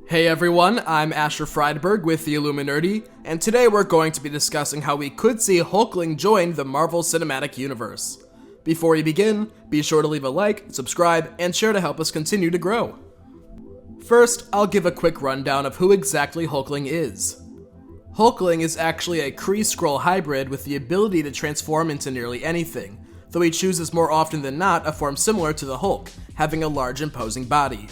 Hey everyone, I'm Freidberg with the Illuminerdi, and today we're going to be discussing how we could see Hulkling join the Marvel Cinematic Universe. Before we begin, be sure to leave a like, subscribe, and share to help us continue to grow. First, I'll give a quick rundown of who exactly Hulkling is. Hulkling is actually a Kree-Skrull hybrid with the ability to transform into nearly anything, though he chooses more often than not a form similar to the Hulk, having a large imposing body.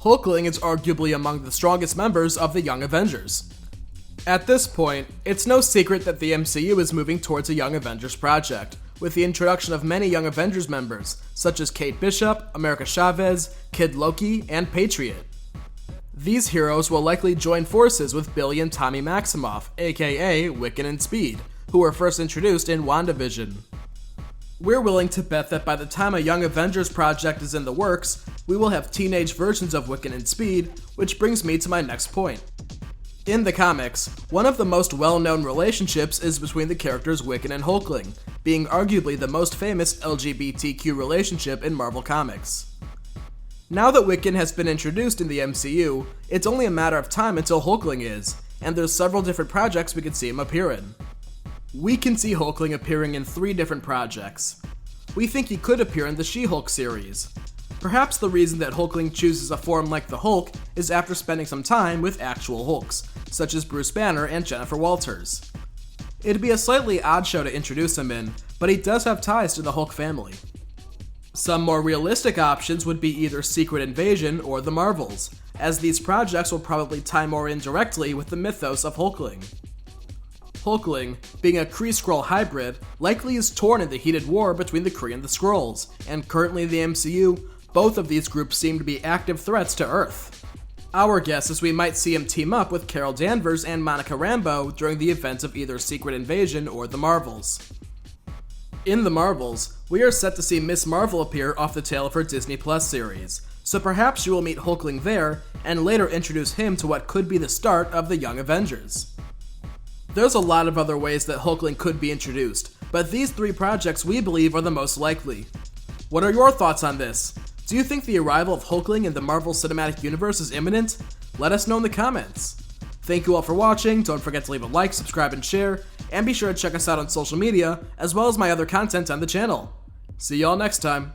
Hulkling is arguably among the strongest members of the Young Avengers. At this point, it's no secret that the MCU is moving towards a Young Avengers project, with the introduction of many Young Avengers members, such as Kate Bishop, America Chavez, Kid Loki, and Patriot. These heroes will likely join forces with Billy and Tommy Maximoff, aka Wiccan and Speed, who were first introduced in WandaVision. We're willing to bet that by the time a Young Avengers project is in the works, we will have teenage versions of Wiccan and Speed, which brings me to my next point. In the comics, one of the most well-known relationships is between the characters Wiccan and Hulkling, being arguably the most famous LGBTQ relationship in Marvel Comics. Now that Wiccan has been introduced in the MCU, it's only a matter of time until Hulkling is, and there's several different projects we could see him appear in. We can see Hulkling appearing in 3 different projects. We think he could appear in the She-Hulk series. Perhaps the reason that Hulkling chooses a form like the Hulk is after spending some time with actual Hulks, such as Bruce Banner and Jennifer Walters. It'd be a slightly odd show to introduce him in, but he does have ties to the Hulk family. Some more realistic options would be either Secret Invasion or the Marvels, as these projects will probably tie more indirectly with the mythos of Hulkling. Hulkling, being a Kree-Skrull hybrid, likely is torn in the heated war between the Kree and the Skrulls, and currently in the MCU, both of these groups seem to be active threats to Earth. Our guess is we might see him team up with Carol Danvers and Monica Rambeau during the events of either Secret Invasion or the Marvels. In the Marvels, we are set to see Ms. Marvel appear off the tail of her Disney Plus series, so perhaps you will meet Hulkling there, and later introduce him to what could be the start of the Young Avengers. There's a lot of other ways that Hulkling could be introduced, but these 3 projects we believe are the most likely. What are your thoughts on this? Do you think the arrival of Hulkling in the Marvel Cinematic Universe is imminent? Let us know in the comments. Thank you all for watching, don't forget to leave a like, subscribe, and share, and be sure to check us out on social media, as well as my other content on the channel. See y'all next time.